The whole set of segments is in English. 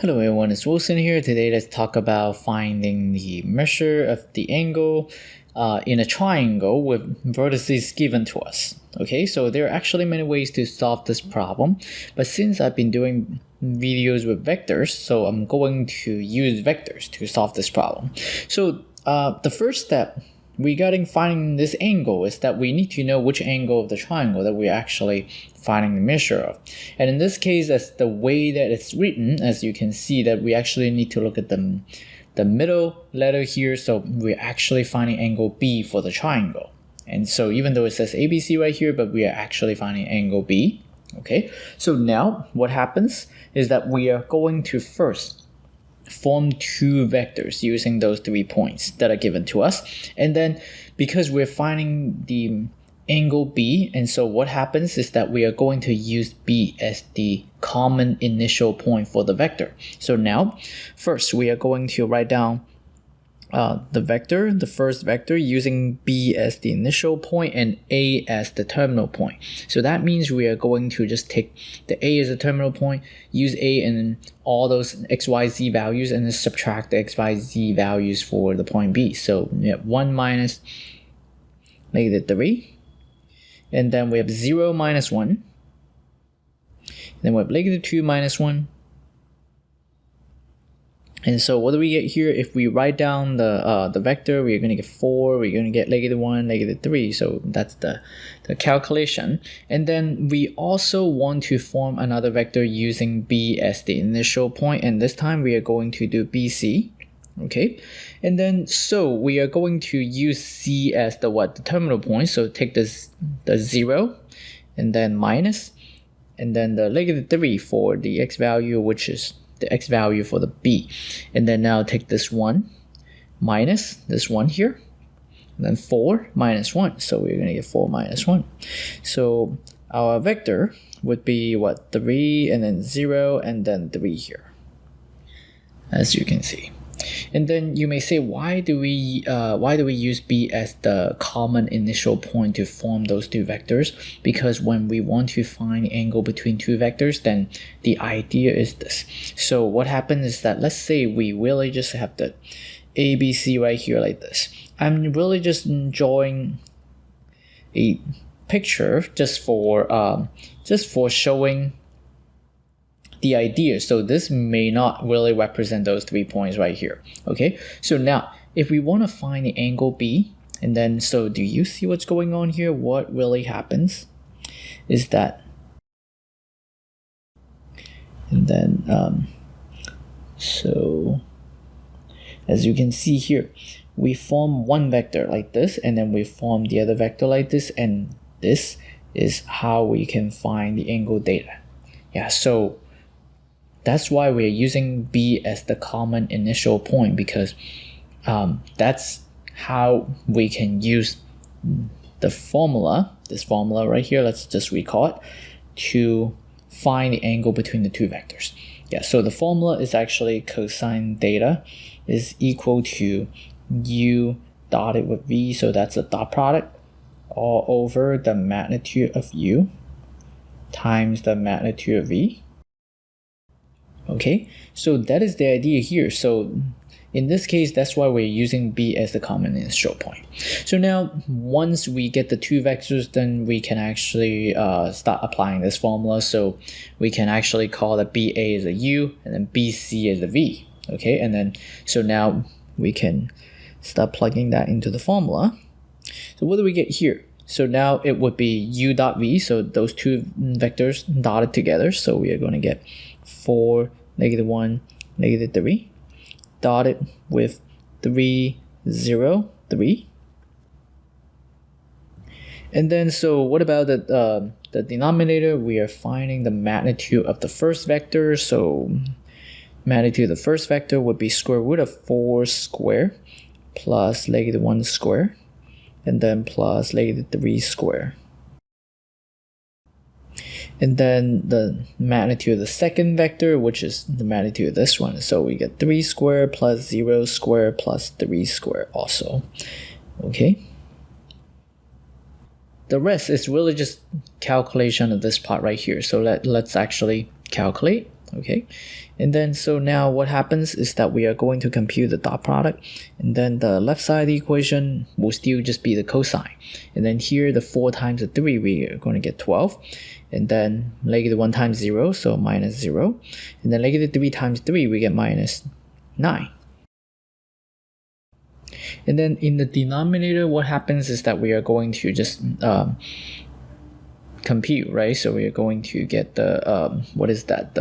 Hello everyone, it's Wilson here. Today let's talk about finding the measure of the angle in a triangle with vertices given to us. Okay, so there are actually many ways to solve this problem, but since I've been doing videos with vectors, so I'm going to use vectors to solve this problem. So the first step regarding finding this angle is that we need to know which angle of the triangle that we're actually finding the measure of. And in this case, that's the way that it's written. As you can see, that we actually need to look at the middle letter here. So we're actually finding angle B for the triangle. And so even though it says ABC right here, but we are actually finding angle B. Okay, so now what happens is that we are going to first form two vectors using those 3 points that are given to us. And then because we're finding the angle B, and so what happens is that we are going to use B as the common initial point for the vector. So now first we are going to write down the first vector using B as the initial point and A as the terminal point. So that means we are going to just take the A as a terminal point, use A and then all those XYZ values, and then subtract the XYZ values for the point B. So we have 1 minus -3, and then we have 0 minus 1, and then we have -2 minus 1. And so what do we get here? If we write down the vector, we're going to get 4, we're going to get -1, -3. So that's the calculation. And then we also want to form another vector using B as the initial point. And this time we are going to do BC. Okay. And then so we are going to use C as the terminal point. So take the 0 and then minus, and then the -3 for the X value, which is the X value for the B. And then now take this 1 minus this 1 here, and then 4 minus 1. So we're going to get 4 minus 1. So our vector would be 3 and then 0 and then 3 here, as you can see. And then you may say, why do we use B as the common initial point to form those two vectors? Because when we want to find the angle between two vectors, then the idea is this. So what happens is that, let's say we really just have the ABC right here like this. I'm really just drawing a picture just for showing the idea. So this may not really represent those 3 points right here. Okay, so now if we want to find the angle B, and then so do you see what's going on here? What really happens is that, and then so as you can see here, we form one vector like this, and then we form the other vector like this, and this is how we can find the angle theta. Yeah, so that's why we're using B as the common initial point, because that's how we can use the formula, this formula right here, let's just recall it, to find the angle between the two vectors. Yeah, so the formula is actually cosine theta is equal to U dotted with V, so that's a dot product, all over the magnitude of U times the magnitude of V. Okay, so that is the idea here. So in this case, that's why we're using B as the common initial point. So now once we get the two vectors, then we can actually start applying this formula. So we can actually call that BA as a U and then BC as a V. Okay, and then so now we can start plugging that into the formula. So what do we get here? So now it would be U dot V, so those two vectors dotted together. So we are going to get 4, -1, -3, dotted with 3, 0, 3. And then so what about the denominator? We are finding the magnitude of the first vector. So magnitude of the first vector would be square root of 4 square plus -1 square, and then plus -3 square. And then the magnitude of the second vector, which is the magnitude of this one. So we get 3 square plus 0 square plus 3 square also. Okay. The rest is really just calculation of this part right here. So let's actually calculate Okay, and then so now what happens is that we are going to compute the dot product, and then the left side of the equation will still just be the cosine, and then here the 4 times the 3 we are going to get 12, and then -1 times 0, so -0, and then -3 times 3 we get -9. And then in the denominator, what happens is that we are going to just compute, right? So we are going to get the what is that?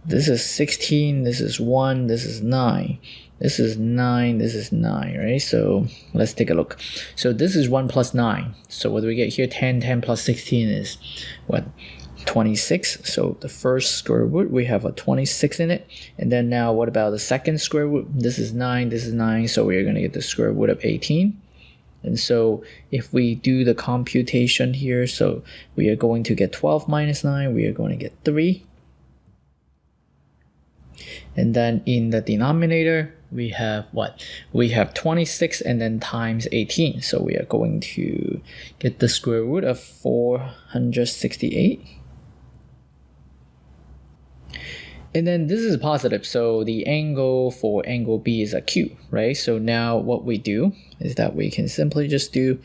This is 16, this is 1, this is 9, this is 9, this is 9, right? So let's take a look. So this is 1 plus 9. So what do we get here? 10 plus 16 is what? 26. So the first square root, we have a 26 in it. And then now what about the second square root? This is 9, this is 9, so we are going to get the square root of 18. And so if we do the computation here, so we are going to get 12 minus 9, we are going to get 3. And then in the denominator, we have what? We have 26 and then times 18. So we are going to get the square root of 468. And then this is positive, so the angle for angle B is a Q, right? So now what we do is that we can simply just do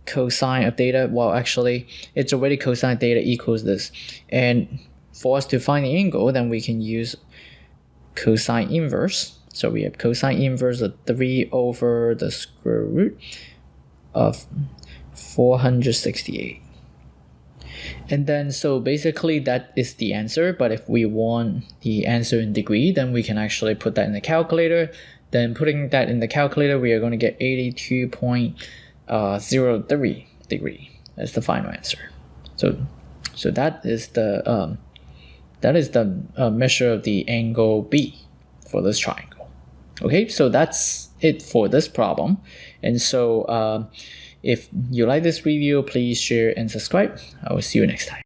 cosine of theta. Well, actually, it's already cosine theta equals this. And for us to find the angle, then we can use cosine inverse. So we have cosine inverse of 3 over the square root of 468. And then so basically that is the answer, but if we want the answer in degree, then we can actually put that in the calculator. Then putting that in the calculator, we are going to get 82.03 degree as the final answer. So that is the measure of the angle B for this triangle. Okay, so that's it for this problem. And so if you like this video, please share and subscribe. I will see you next time.